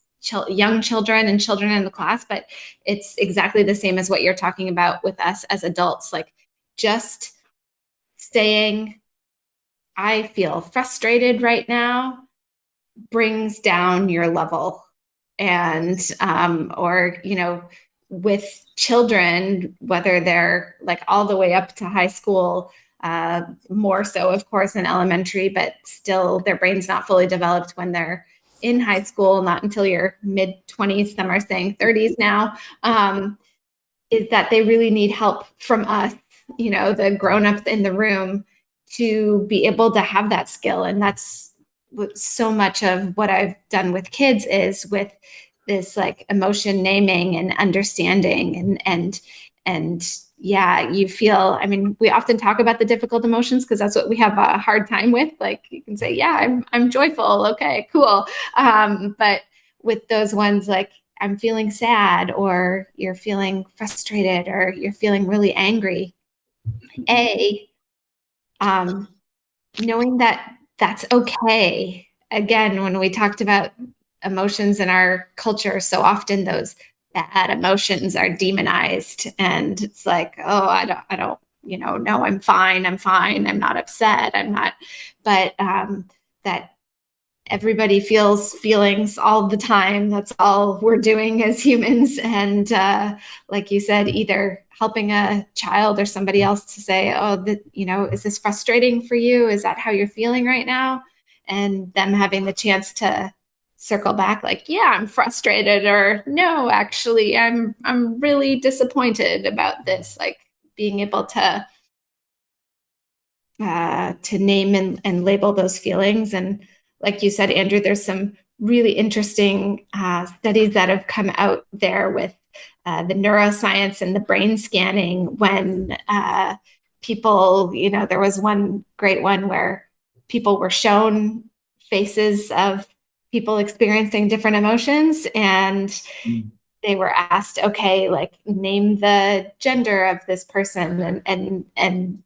young children and children in the class, but it's exactly the same as what you're talking about with us as adults, like just saying, I feel frustrated right now, brings down your level. And, with children, whether they're like all the way up to high school, more so, of course, in elementary, but still their brain's not fully developed when they're in high school, not until your mid 20s, some are saying 30s now, is that they really need help from us, the grown-ups in the room, to be able to have that skill. And that's what so much of what I've done with kids is with this like emotion naming and understanding and yeah, you feel, we often talk about the difficult emotions because that's what we have a hard time with. Like you can say, yeah, I'm joyful. Okay, cool. But with those ones, like I'm feeling sad, or you're feeling frustrated, or you're feeling really angry. Knowing that that's okay. Again, when we talked about emotions in our culture, so often those bad emotions are demonized, and it's like, oh, I don't, no, I'm fine, I'm not upset, I'm not. But that everybody feels feelings all the time. That's all we're doing as humans. And like you said, either helping a child or somebody else to say, oh, is this frustrating for you? Is that how you're feeling right now? And them having the chance to circle back like, yeah, I'm frustrated, or no, actually, I'm really disappointed about this. Like being able to name and label those feelings. And like you said, Andrew, there's some really interesting studies that have come out there with the neuroscience and the brain scanning when people, there was one great one where people were shown faces of people experiencing different emotions, and they were asked, okay, like name the gender of this person, and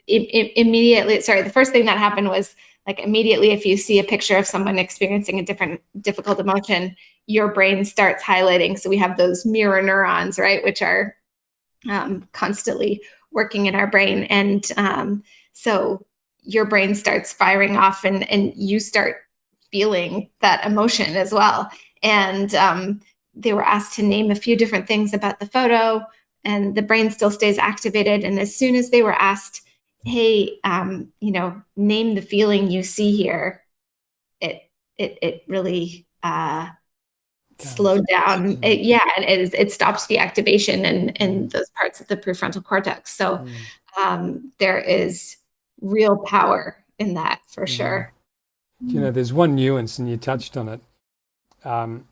immediately, the first thing that happened was like immediately if you see a picture of someone experiencing a different difficult emotion, your brain starts highlighting. So we have those mirror neurons, right, which are constantly working in our brain. And so your brain starts firing off, and you start feeling that emotion as well. And they were asked to name a few different things about the photo, and the brain still stays activated. And as soon as they were asked, hey, name the feeling you see here, it really slowed down. It stops the activation in those parts of the prefrontal cortex. So there is real power in that for sure. There's one nuance, and you touched on it, and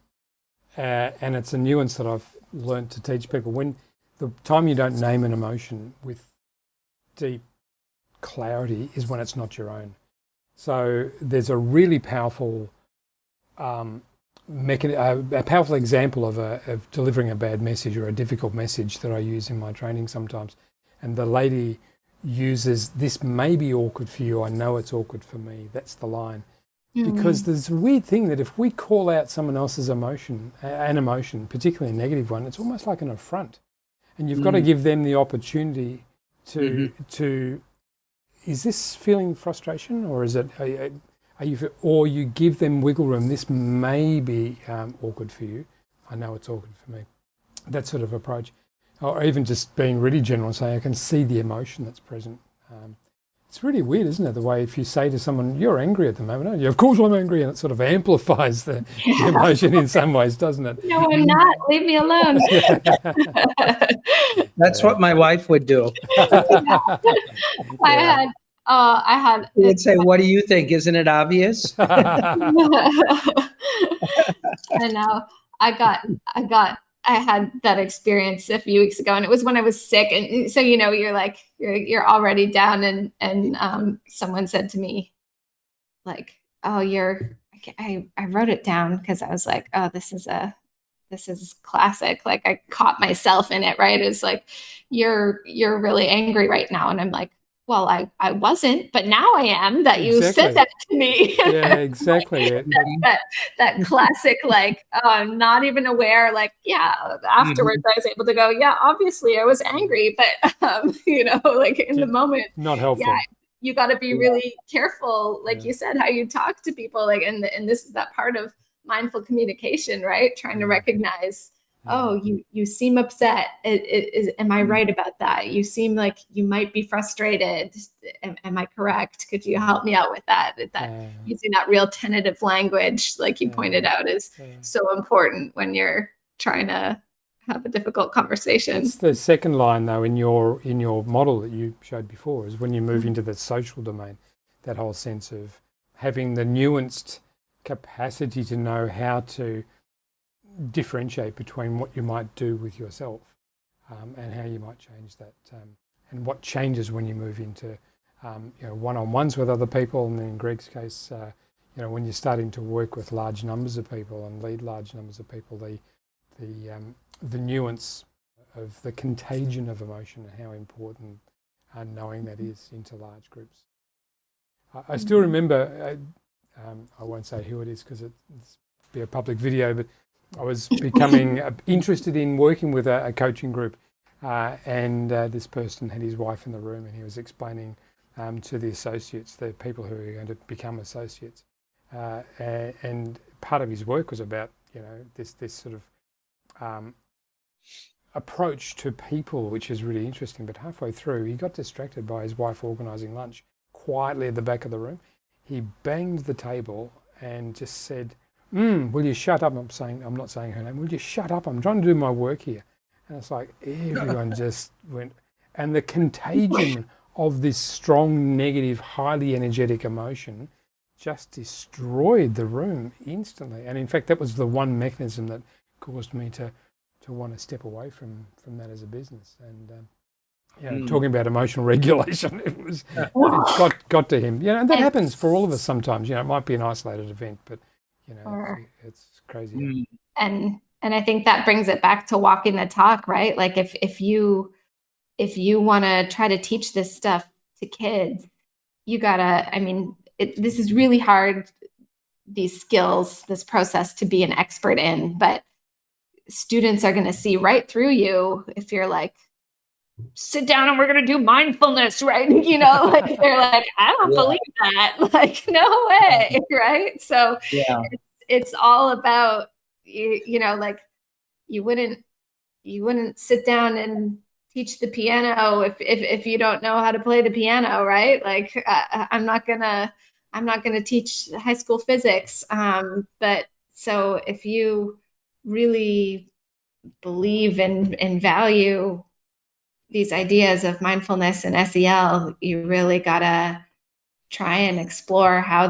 it's a nuance that I've learned to teach people. When the time you don't name an emotion with deep clarity is when it's not your own. So there's a really powerful a powerful example of delivering a bad message or a difficult message that I use in my training sometimes. And the lady uses, "This may be awkward for you. I know it's awkward for me." That's the line. Because there's a weird thing that if we call out someone else's emotion, an emotion, particularly a negative one, it's almost like an affront. And you've got to give them the opportunity to is this feeling frustration, or is it, are you, or you give them wiggle room. This may be awkward for you. I know it's awkward for me. That sort of approach. Or even just being really general and saying, I can see the emotion that's present. It's really weird, isn't it? The way if you say to someone, you're angry at the moment, aren't you? Of course I'm angry. And it sort of amplifies the emotion in some ways, doesn't it? No, I'm not. Leave me alone. That's what my wife would do. I had. She would say, "What do you think? Isn't it obvious?" I know. I had that experience a few weeks ago, and it was when I was sick. And so, you're like, you're already down, and someone said to me, like, "Oh, I wrote it down because I was like, oh, this is classic. Like I caught myself in it, right? It's like, you're really angry right now." And I'm like, well, I wasn't, but now I am, that you said that to me. Yeah, exactly. Like that classic, like, I'm not even aware, like, afterwards I was able to go, yeah, obviously I was angry, but, like in the moment. Not helpful. Yeah, you got to be really careful, like you said, how you talk to people, like, and this is that part of mindful communication, right? Trying to recognize, oh, you seem upset. Am I right about that? You seem like you might be frustrated. Am I correct? Could you help me out with that? Using that real tentative language, like you pointed out, is so important when you're trying to have a difficult conversation. It's the second line, though, in your model that you showed before, is when you move into the social domain, that whole sense of having the nuanced capacity to know how to differentiate between what you might do with yourself and how you might change that, and what changes when you move into one-on-ones with other people, and then in Greg's case, when you're starting to work with large numbers of people and lead large numbers of people, the nuance of the contagion of emotion and how important knowing that is into large groups. I still remember, I won't say who it is because it's be a public video, but I was becoming interested in working with a coaching group, and this person had his wife in the room, and he was explaining to the associates, the people who are going to become associates, and part of his work was about, this sort of approach to people, which is really interesting. But halfway through, he got distracted by his wife organising lunch quietly at the back of the room. He banged the table and just said, will you shut up? I'm not saying her name. Will you shut up? I'm trying to do my work here. And it's like everyone just went, and the contagion of this strong, negative, highly energetic emotion just destroyed the room instantly. And in fact, that was the one mechanism that caused me to want to step away from that as a business. And talking about emotional regulation, it got to him. And that happens for all of us sometimes. It might be an isolated event, but it's crazy. And I think that brings it back to walking the talk, right? Like if you want to try to teach this stuff to kids, you gotta, this is really hard, these skills, this process to be an expert in, but students are going to see right through you if you're like, sit down and we're going to do mindfulness, right? Like they're like, I don't believe that. Like, no way, right? So it's all about, like you wouldn't sit down and teach the piano if you don't know how to play the piano, right? Like I'm not gonna teach high school physics. But so if you really believe and value these ideas of mindfulness and SEL, you really gotta try and explore how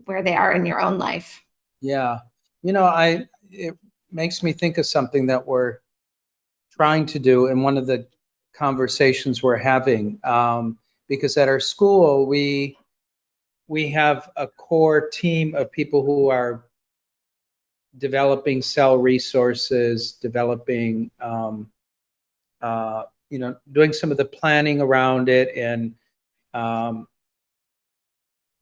where they are in your own life. Yeah. It makes me think of something that we're trying to do in one of the conversations we're having, because at our school, we have a core team of people who are developing SEL resources, developing, doing some of the planning around it, and,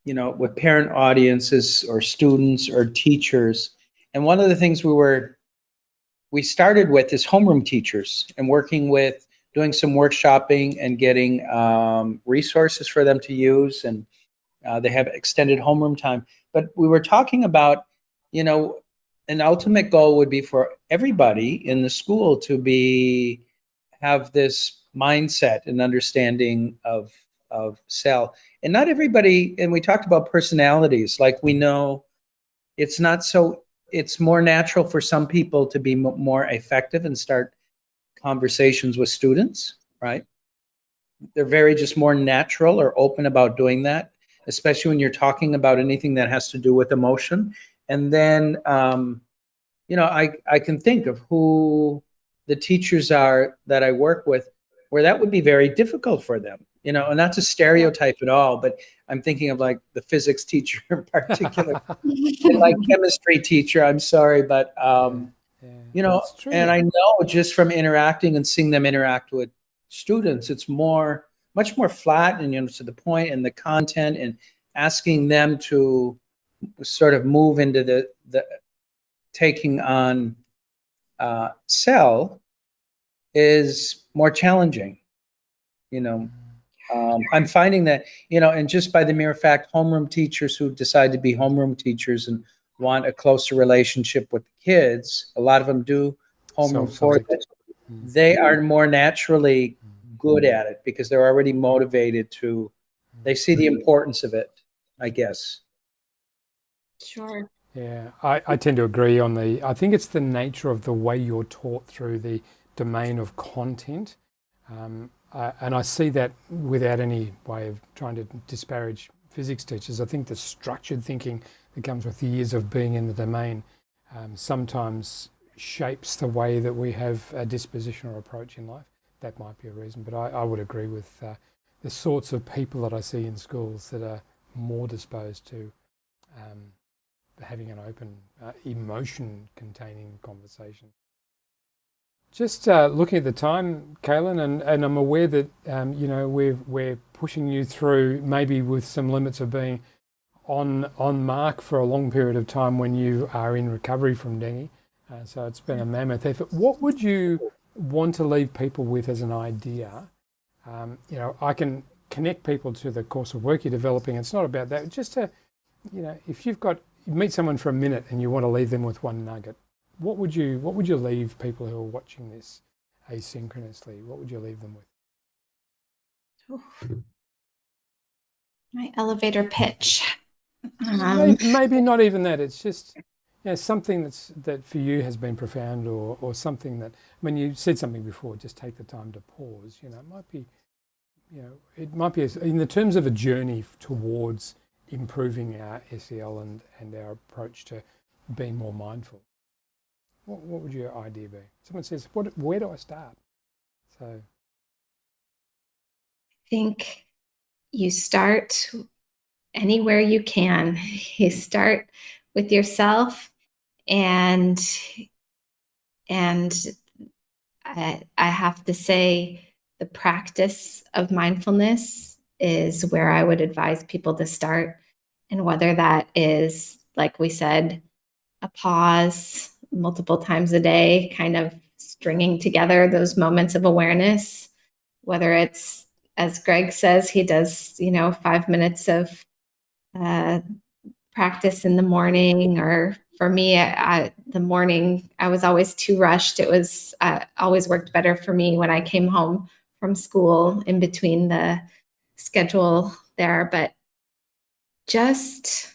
with parent audiences or students or teachers. And one of the things we started with is homeroom teachers, and working with doing some workshopping and getting resources for them to use. And they have extended homeroom time. But we were talking about, an ultimate goal would be for everybody in the school to have this mindset and understanding of SEL. And not everybody, and we talked about personalities, like we know it's more natural for some people to be more effective and start conversations with students, right? They're very just more natural or open about doing that, especially when you're talking about anything that has to do with emotion. And then, I can think of who the teachers are that I work with, where that would be very difficult for them, and not to stereotype at all, but I'm thinking of like the physics teacher in particular, and like chemistry teacher, I'm sorry, but, and I know just from interacting and seeing them interact with students, it's much more flat and, to the point, and the content, and asking them to sort of move into the taking on SEL is more challenging. I'm finding that, and just by the mere fact, homeroom teachers who decide to be homeroom teachers and want a closer relationship with the kids, a lot of them do homeroom for them. They are more naturally good at it because they're already motivated they see the importance of it, I guess. Sure. Yeah, I tend to agree I think it's the nature of the way you're taught through the domain of content. And I see that without any way of trying to disparage physics teachers. I think the structured thinking that comes with years of being in the domain sometimes shapes the way that we have a disposition or approach in life. That might be a reason, but I would agree with the sorts of people that I see in schools that are more disposed to having an open, emotion-containing conversation. Just looking at the time, Kailyn, and I'm aware that we're pushing you through, maybe with some limits of being on mark for a long period of time when you are in recovery from dengue. So it's been a mammoth effort. What would you want to leave people with as an idea? I can connect people to the course of work you're developing. It's not about that. Just to if you meet someone for a minute and you want to leave them with one nugget, what would you leave people who are watching this asynchronously? What would you leave them with? My elevator pitch. Maybe not even that. It's just something that for you has been profound, or something that, when you said something before, just take the time to pause. It might be in the terms of a journey towards improving our SEL and our approach to being more mindful. What would your idea be? Someone says, where do I start? So I think you start anywhere you can. You start with yourself, and I have to say, the practice of mindfulness is where I would advise people to start. And whether that is, like we said, a pause multiple times a day, kind of stringing together those moments of awareness, whether it's, as Greg says, he does, 5 minutes of practice in the morning, or for me, the morning, I was always too rushed. It was always worked better for me when I came home from school in between the schedule there. But just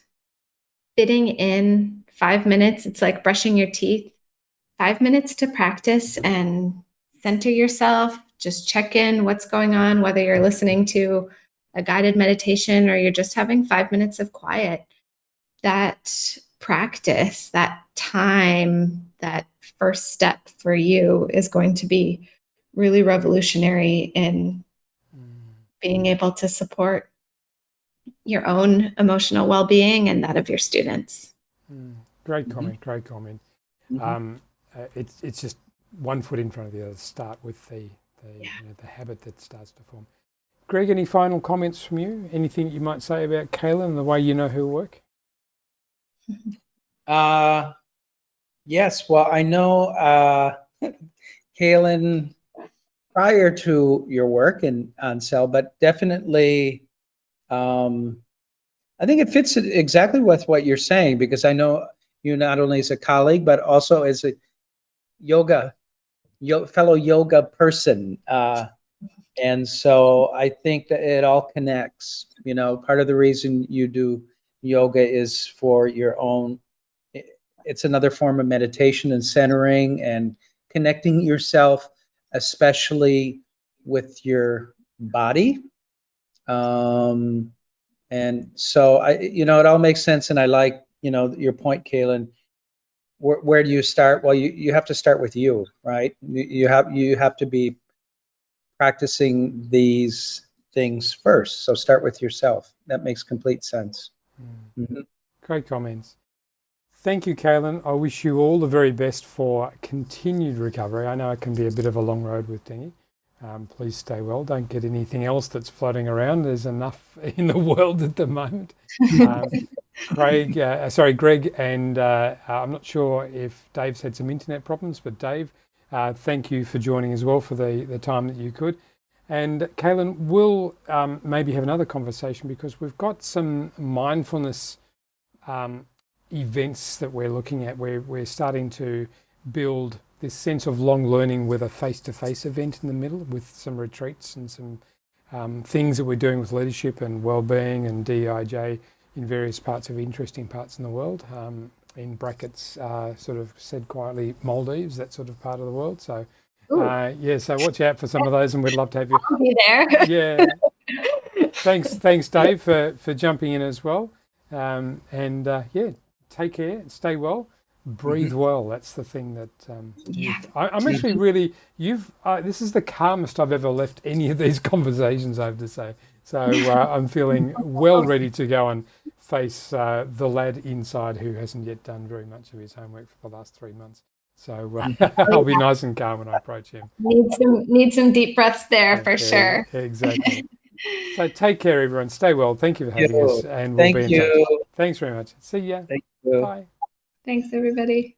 fitting in 5 minutes, it's like brushing your teeth, 5 minutes to practice and center yourself, just check in what's going on, whether you're listening to a guided meditation or you're just having 5 minutes of quiet. That practice, that time, that first step for you is going to be really revolutionary in being able to support your own emotional well-being and that of your students. Great comment. It's just one foot in front of the other. Start with the habit that starts to form. Greg, any final comments from you? Anything you might say about Kailyn and the way you know her work? Yes. Well, I know Kailyn prior to your work on SEL, but definitely, I think it fits exactly with what you're saying, because I know you not only as a colleague, but also as a fellow yoga person. And so I think that it all connects. Part of the reason you do yoga is for your own. It's another form of meditation and centering and connecting yourself, especially with your body. And so it all makes sense. And I like, your point, Kailyn. Where do you start? Well, you have to start with you, right? You have to be practicing these things first. So start with yourself. That makes complete sense. Mm-hmm. Great comments. Thank you, Kailyn. I wish you all the very best for continued recovery. I know it can be a bit of a long road with dengue. Please stay well. Don't get anything else that's floating around. There's enough in the world at the moment. Greg, and I'm not sure if Dave's had some internet problems, but Dave, thank you for joining as well for the time that you could. And Kailyn, we'll maybe have another conversation, because we've got some mindfulness events that we're looking at, where we're starting to build this sense of long learning with a face-to-face event in the middle, with some retreats and some things that we're doing with leadership and wellbeing and DEIJ in various interesting parts in the world. In brackets, sort of said quietly, Maldives, that sort of part of the world. So, so watch out for some of those, and we'd love to have you. I'll be there. Yeah. Thanks, Dave, for jumping in as well. Take care, stay well, breathe well. That's the thing that I'm actually really, this is the calmest I've ever left any of these conversations, I have to say. So I'm feeling well ready to go and face the lad inside who hasn't yet done very much of his homework for the last 3 months. So I'll be nice and calm when I approach him. Need some deep breaths there for sure. Exactly. So take care, everyone. Stay well. Thank you for having us, and we'll be in touch. Thanks very much. See ya. Thank you. Bye. Thanks, everybody.